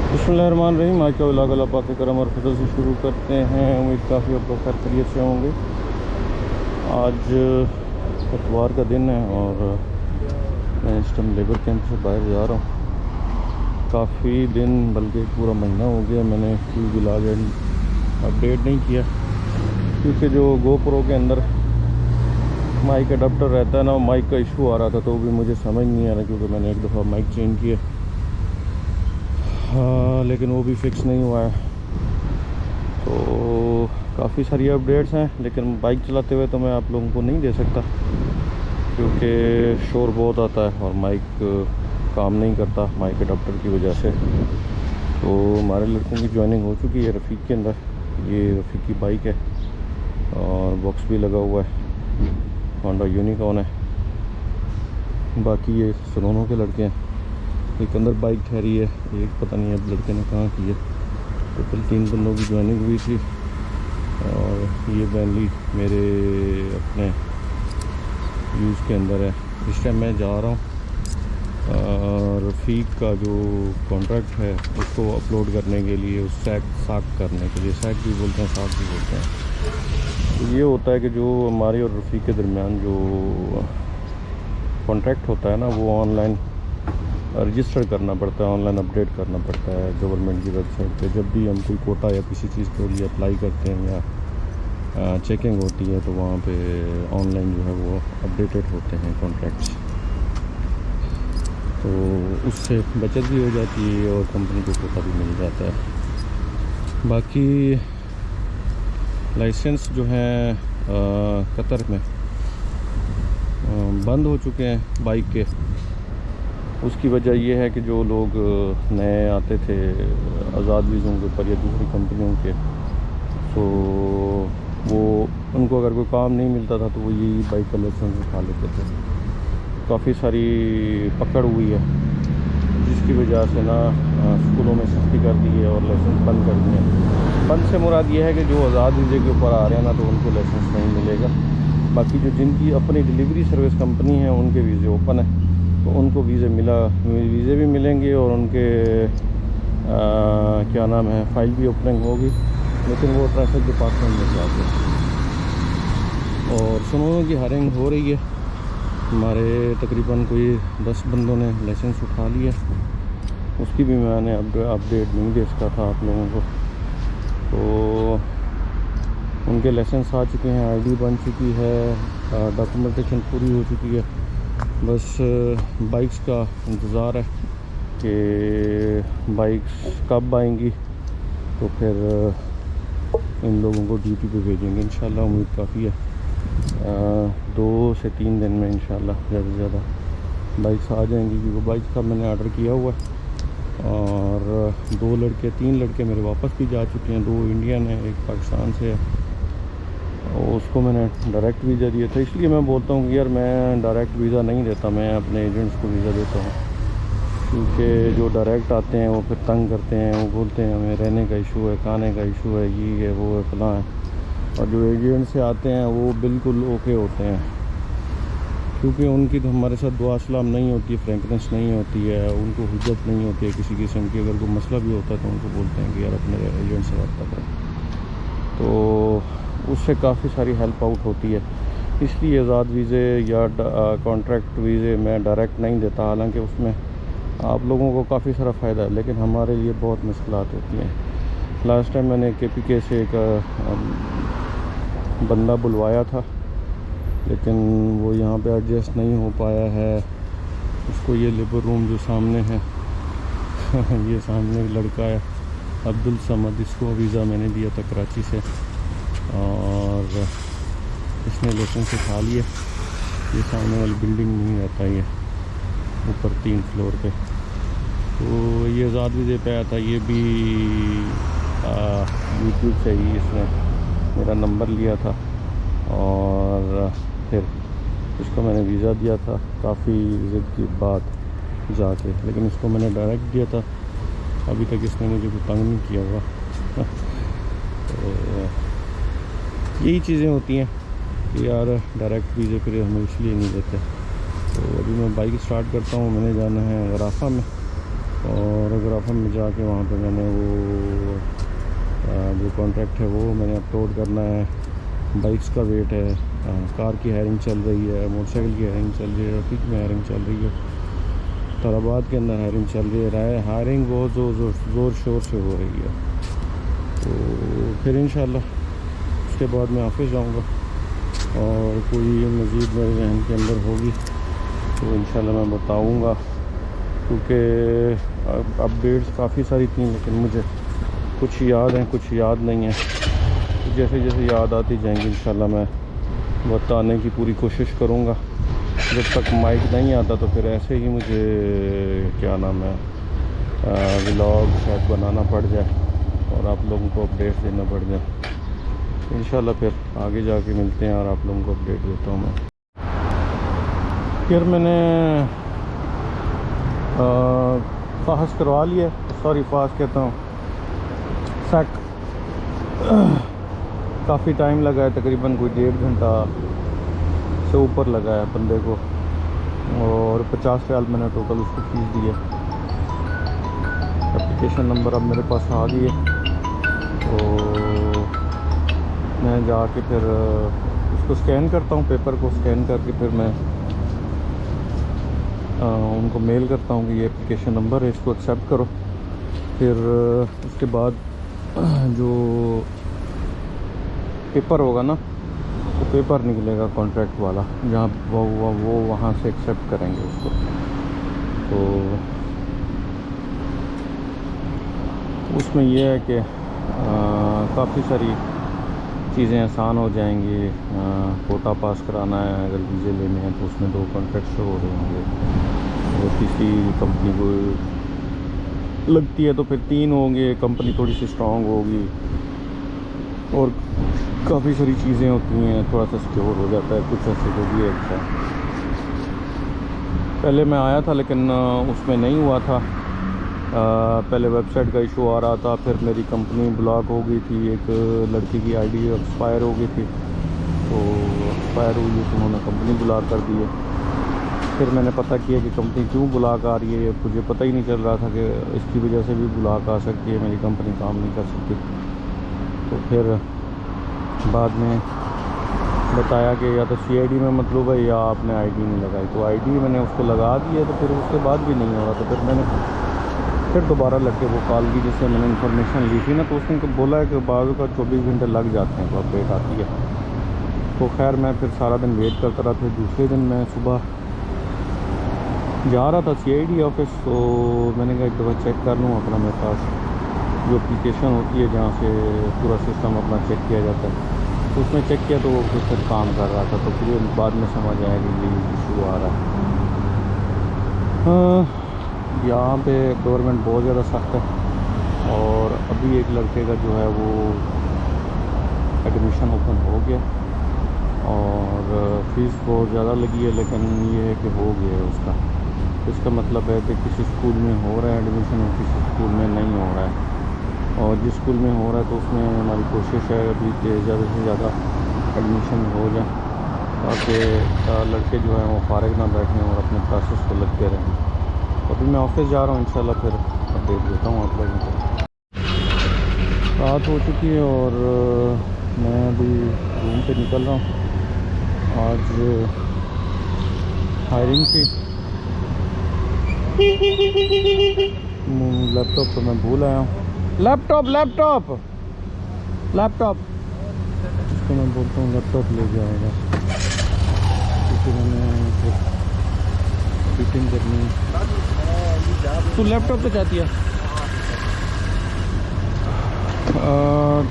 बिस्मिल्लाहिर्रहमानिर्रहीम। आज का व्लॉग अल्लाह पाक के करम और फजल से शुरू करते हैं। उम्मीद काफ़ी आप लोग खैर खैरियत से होंगे। आज इतवार का दिन है और मैं इस टाइम लेबर कैंप से बाहर जा रहा हूँ। काफ़ी दिन बल्कि पूरा महीना हो गया मैंने कोई व्लॉग अपडेट नहीं किया, क्योंकि जो गोप्रो के अंदर माइक अडाप्टर रहता है ना, वो माइक का इशू आ रहा था, तो भी मुझे समझ नहीं आ रहा, क्योंकि मैंने एक दफ़ा माइक चेंज किया, हाँ, लेकिन वो भी फिक्स नहीं हुआ है। तो काफ़ी सारी अपडेट्स हैं, लेकिन बाइक चलाते हुए तो मैं आप लोगों को नहीं दे सकता, क्योंकि शोर बहुत आता है और माइक काम नहीं करता माइक अडाप्टर की वजह से। तो हमारे लड़कों की ज्वाइनिंग हो चुकी है रफ़ीक के अंदर। ये रफ़ीक की बाइक है और बॉक्स भी लगा हुआ है, होंडा यूनिकॉर्न है। बाकी ये सलोनों के लड़के हैं। एक अंदर बाइक ठहरी है, एक पता नहीं अब लड़के ने कहाँ की है। टोटल 3 बंदों की ज्वाइनिंग हुई थी और ये बैनली मेरे अपने यूज़ के अंदर है। इस टाइम मैं जा रहा हूँ रफ़ीक का जो कॉन्ट्रैक्ट है उसको अपलोड करने के लिए, उस साक करने के लिए, सैक भी बोलते हैं, साक भी बोलते हैं। तो ये होता है कि जो हमारे और रफ़ीक के दरमियान जो कॉन्ट्रैक्ट होता है ना, वो ऑनलाइन रजिस्टर करना पड़ता है, ऑनलाइन अपडेट करना पड़ता है गवर्नमेंट की वेबसाइट पे। जब भी हम कोई कोटा या किसी चीज़ के लिए अप्लाई करते हैं या चेकिंग होती है, तो वहाँ पे ऑनलाइन जो है वो अपडेटेड होते हैं कॉन्ट्रैक्ट्स। तो उससे बचत भी हो जाती है और कंपनी को कोटा भी मिल जाता है। बाकी लाइसेंस जो है कतर में बंद हो चुके हैं बाइक के। उसकी वजह यह है कि जो लोग नए आते थे आज़ाद वीज़ों के ऊपर या दूसरी कंपनियों के, तो वो उनको अगर कोई काम नहीं मिलता था तो वो यही बाइक का लाइसेंस उठा लेते थे। काफ़ी सारी पकड़ हुई है, जिसकी वजह से ना स्कूलों में सख्ती कर दी है और लाइसेंस बंद कर दिए हैं। बंद से मुराद ये है कि जो आज़ाद वीज़े के ऊपर आ रहे हैं ना, तो उनको लाइसेंस नहीं मिलेगा। बाकी जो जिनकी अपनी डिलीवरी सर्विस कंपनी है उनके वीज़े ओपन है, तो उनको वीज़े भी मिलेंगे और उनके क्या नाम है, फ़ाइल भी ओपनिंग होगी, लेकिन वो ट्रैफिक डिपार्टमेंट में जाके। और सुनों की हायरिंग हो रही है। हमारे तकरीबन कोई 10 बंदों ने लाइसेंस उठा लिया। उसकी भी मैंने अपडेट नहीं दे सका था आप लोगों को। तो उनके लाइसेंस आ चुके हैं, आईडी बन चुकी है, डॉक्यूमेंटेशन पूरी हो चुकी है। बस बाइक्स का इंतज़ार है कि बाइक्स कब आएंगी, तो फिर इन लोगों को ड्यूटी पे भेजेंगे इंशाल्लाह। उम्मीद काफ़ी है 2 से 3 दिन में इंशाल्लाह ज़्यादा से ज़्यादा बाइक्स आ जाएंगी, क्योंकि बाइक्स का मैंने ऑर्डर किया हुआ है। और 3 लड़के मेरे वापस भी जा चुके हैं। 2 इंडियन हैं, एक पाकिस्तान से है, और उसको मैंने डायरेक्ट वीज़ा दिया था। इसलिए मैं बोलता हूँ कि यार मैं डायरेक्ट वीज़ा नहीं देता, मैं अपने एजेंट्स को वीज़ा देता हूँ, क्योंकि जो डायरेक्ट आते हैं वो फिर तंग करते हैं, वो बोलते हैं हमें रहने का इशू है, खाने का इशू है, ये है वो है फलां है। और जो एजेंट से आते हैं वो बिल्कुल ओके होते हैं, क्योंकि उनकी तो हमारे साथ दुआ सलाम नहीं होती है, फ्रेंकनेस नहीं होती है, उनको हुज्जत नहीं होती है किसी किस्म की। अगर कोई मसला भी होता है तो उनको बोलते हैं कि यार अपने एजेंट से रब्ता करें, तो उससे काफ़ी सारी हेल्प आउट होती है। इसलिए आज़ाद वीज़े या कॉन्ट्रैक्ट वीज़े मैं डायरेक्ट नहीं देता। हालांकि उसमें आप लोगों को काफ़ी सारा फ़ायदा है, लेकिन हमारे लिए बहुत मुश्किलात होती हैं। लास्ट टाइम मैंने KPK से एक बंदा बुलवाया था, लेकिन वो यहाँ पे एडजस्ट नहीं हो पाया है। उसको ये लेबर रूम जो सामने है ये सामने एक लड़का है अब्दुल समद, इसको वीज़ा मैंने दिया था कराची से, और इसने लाइसेंस उठा लिया। ये सामने वाली बिल्डिंग में ही रहता है, ये ऊपर 3 फ्लोर पे। तो ये आज़ाद वीज़े पे आया था। ये भी यूट्यूब से ही इसने मेरा नंबर लिया था और फिर इसको मैंने वीज़ा दिया था, काफ़ी ज़िद के बाद जाके, लेकिन इसको मैंने डायरेक्ट दिया था। अभी तक इसने मुझे कोई तंग नहीं किया हुआ। तो यही चीज़ें होती हैं कि यार डायरेक्ट वीज़े फिर हम इसलिए नहीं देते। तो अभी मैं बाइक स्टार्ट करता हूँ, मैंने जाना है गराफा में, और अगर आप हम जाके वहाँ पे मैंने वो जो कॉन्ट्रैक्ट है वो मैंने अपलोड करना है। बाइक्स का वेट है, कार की हायरिंग चल रही है, मोटरसाइकिल की हायरिंग चल रही है, रफीक में हायरिंग चल रही है, तालाबाद के अंदर हायरिंग चल रही है। हायरिंग बहुत ज़ोर शोर से हो रही है। तो फिर इंशाल्लाह उसके बाद मैं ऑफिस जाऊँगा और कोई मज़ीद मेरे जहन के अंदर होगी तो इंशाल्लाह मैं बताऊँगा, क्योंकि अपडेट्स काफ़ी सारी थी लेकिन मुझे कुछ याद हैं कुछ याद नहीं है। जैसे जैसे याद आती जाएंगी इंशाल्लाह मैं बताने की पूरी कोशिश करूँगा। जब तक माइक नहीं आता तो फिर ऐसे ही मुझे क्या नाम है व्लॉग शायद बनाना पड़ जाए और आप लोगों को अपडेट देना पड़ जाए। इंशाल्लाह फिर आगे जाके मिलते हैं और आप लोगों को अपडेट देता हूँ मैं। फिर मैंने फाहस करवा लिया, सॉरी फाहस कहता हूँ सेट। काफ़ी टाइम लगा है, तकरीबन कोई 1.5 घंटा से ऊपर लगा है बंदे को, और 50 रियाल मैंने टोटल उसको फीस दी है। एप्लीकेशन नंबर अब मेरे पास आ गई है तो मैं जाके फिर उसको स्कैन करता हूँ, पेपर को स्कैन करके फिर मैं उनको मेल करता हूँ कि ये एप्लीकेशन नंबर है, इसको एक्सेप्ट करो। फिर उसके बाद जो पेपर होगा ना, तो पेपर निकलेगा कॉन्ट्रैक्ट वाला, जहाँ वो वहाँ से एक्सेप्ट करेंगे उसको। तो उसमें यह है कि काफ़ी सारी चीज़ें आसान हो जाएंगी। कोटा पास कराना है, अगर वीज़े लेने हैं तो उसमें 2 कॉन्ट्रैक्ट शो हो रहे होंगे, और किसी कंपनी को लगती है तो फिर 3 होंगे, कंपनी थोड़ी सी स्ट्रॉन्ग होगी, और काफ़ी सारी चीज़ें होती हैं, थोड़ा सा सिक्योर हो जाता है कुछ ऐसे जो भी है। अच्छा, पहले मैं आया था लेकिन उसमें नहीं हुआ था। पहले वेबसाइट का इशू आ रहा था, फिर मेरी कंपनी ब्लॉक हो गई थी, एक लड़की की आईडी एक्सपायर हो गई थी, तो एक्सपायर हुई तो उन्होंने कंपनी ब्लॉक कर दी है। फिर मैंने पता किया कि कंपनी क्यों ब्लॉक आ रही है, मुझे पता ही नहीं चल रहा था कि इसकी वजह से भी ब्लॉक आ सकती है, मेरी कंपनी काम नहीं कर सकती। तो फिर बाद में बताया कि या तो CID में मतलब है या आपने ID नहीं लगाई, तो ID मैंने उसको लगा दी है, तो फिर उसके बाद भी नहीं हो रहा। तो फिर मैंने फिर दोबारा लड़के को कॉल की, जिससे मैंने इन्फॉर्मेशन ली थी ना, तो उसने बोला है कि बाज़ का 24 घंटे लग जाते हैं तो अपडेट आती है। तो खैर मैं फिर सारा दिन वेट करता रहा। फिर दूसरे दिन मैं सुबह जा रहा था CID ऑफिस, तो मैंने कहा एक दफ़ा चेक कर लूँ अपना, मेरे पास जो एप्लीकेशन होती है जहाँ से पूरा सिस्टम अपना चेक किया जाता है, तो उसमें चेक किया तो वो फिर काम कर रहा था। तो फिर बाद में समझ आया कि ये इशू आ रहा है। यहाँ पे गवर्नमेंट बहुत ज़्यादा सख्त है, और अभी एक लड़के का जो है वो एडमिशन ओपन हो गया, और फ़ीस बहुत ज़्यादा लगी है, लेकिन ये है कि हो गया है उसका। इसका मतलब है कि किसी स्कूल में हो रहा है एडमिशन और किसी स्कूल में नहीं हो रहा है, और जिस स्कूल में हो रहा है तो उसमें हमारी कोशिश है अभी कि ज़्यादा से ज़्यादा एडमिशन हो जाए, ताकि लड़के जो हैं वो फारिग ना बैठें और अपने क्लासेस को लगते रहें। अभी मैं ऑफिस जा रहा हूँ, इंशाल्लाह फिर अपडेट देता हूँ आप लोगों को। रात हो चुकी है और मैं अभी रूम पे निकल रहा हूँ। आज हायरिंग थी, लैपटॉप तो मैं भूल आया हूँ। लैपटॉप इसको मैं बोलता हूँ लैपटॉप ले जाएगा, क्योंकि मैंने फिर फिटिंग करनी है। तू लैपटॉप पे चाहती है?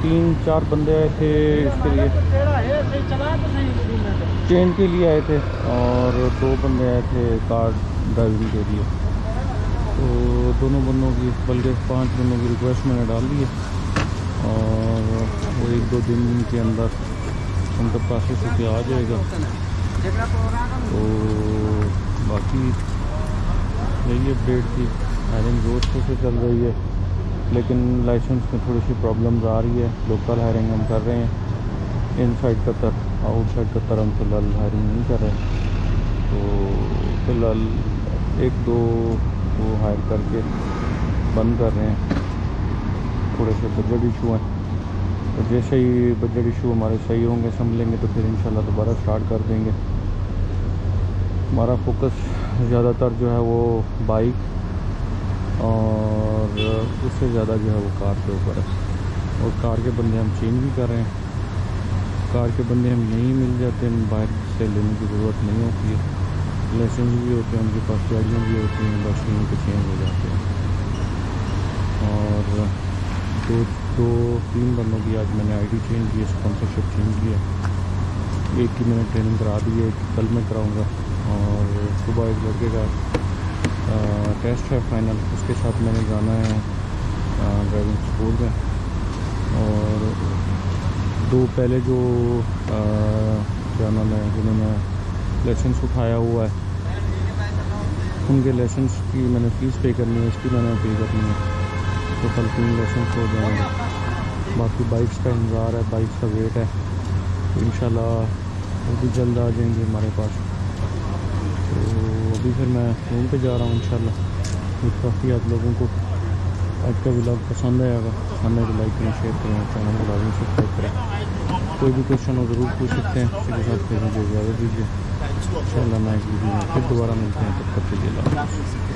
3-4 बंदे आए थे इसके लिए, चेंज के लिए आए थे, और 2 बंदे आए थे कार ड्राइविंग के लिए। तो दोनों बंदों की, बल्कि 5 बंदों की रिक्वेस्ट मैंने डाल दी है, और वो 1-2 दिन के अंदर उनका प्रोसेस होकर आ जाएगा। तो बाकी यही अपडेट थी। हायरिंग जोर से चल रही है, लेकिन लाइसेंस में थोड़ी सी प्रॉब्लम्स आ रही है। लोकल हायरिंग हम कर रहे हैं, इनसाइड कतर, आउटसाइड कतर हम फ़िलहाल हायरिंग नहीं कर रहे। तो फ़िलहाल 1-2 को हायर करके बंद कर रहे हैं, थोड़े से बजट इशू हैं। तो जैसे ही बजट इशू हमारे सही होंगे, संभलेंगे, तो फिर इंशाल्लाह दोबारा स्टार्ट कर देंगे। हमारा फोकस ज़्यादातर जो है वो बाइक और उससे ज़्यादा जो है वो कार के ऊपर है। और कार के बंदे हम चेंज भी कर रहे हैं। कार के बंदे हम यहीं मिल जाते हैं, बाहर से लेने की ज़रूरत नहीं होती है। लाइसेंस भी होते हैं उनके पास, गाड़ियाँ भी होती हैं, बस यहीं पे चेंज हो जाते हैं। और दो तीन बंदों की आज मैंने आईडी चेंज की है, स्पॉन्सरशिप चेंज की है। एक की मैंने ट्रेनिंग करा दी है, कल मैं कराऊँगा। और सुबह एक लड़के का टेस्ट है फाइनल, उसके साथ मैंने जाना है ड्राइविंग स्कूल में। और दो पहले जो क्या नाम है, जिन्होंने लाइसेंस उठाया हुआ है, उनके लाइसेंस की मैंने फ़ीस पे करनी है, इसकी मैंने पे करनी है। तो कल 3 लाइसेंस हो जाएंगे। बाकी बाइक्स का इंतज़ार है, बाइक्स का वेट है, तो इंशाल्लाह वो भी जल्द आ जाएंगे हमारे पास। तो अभी फिर मैं रूम पे जा रहा हूँ इंशाल्लाह। तो काफ़ी आप लोगों को आज का व्लॉग पसंद आएगा, पसंद है तो लाइक करें, शेयर करें, चैनल को लाजमी सब्सक्राइब करें। कोई भी क्वेश्चन हो ज़रूर पूछ सकते हैं, इसके साथ फिर मुझे इजाज़त दीजिए। इंशाल्लाह मैं एक वीडियो में फिर दोबारा मिलते हैं, तब तक के लिए अल्लाह हाफ़िज़।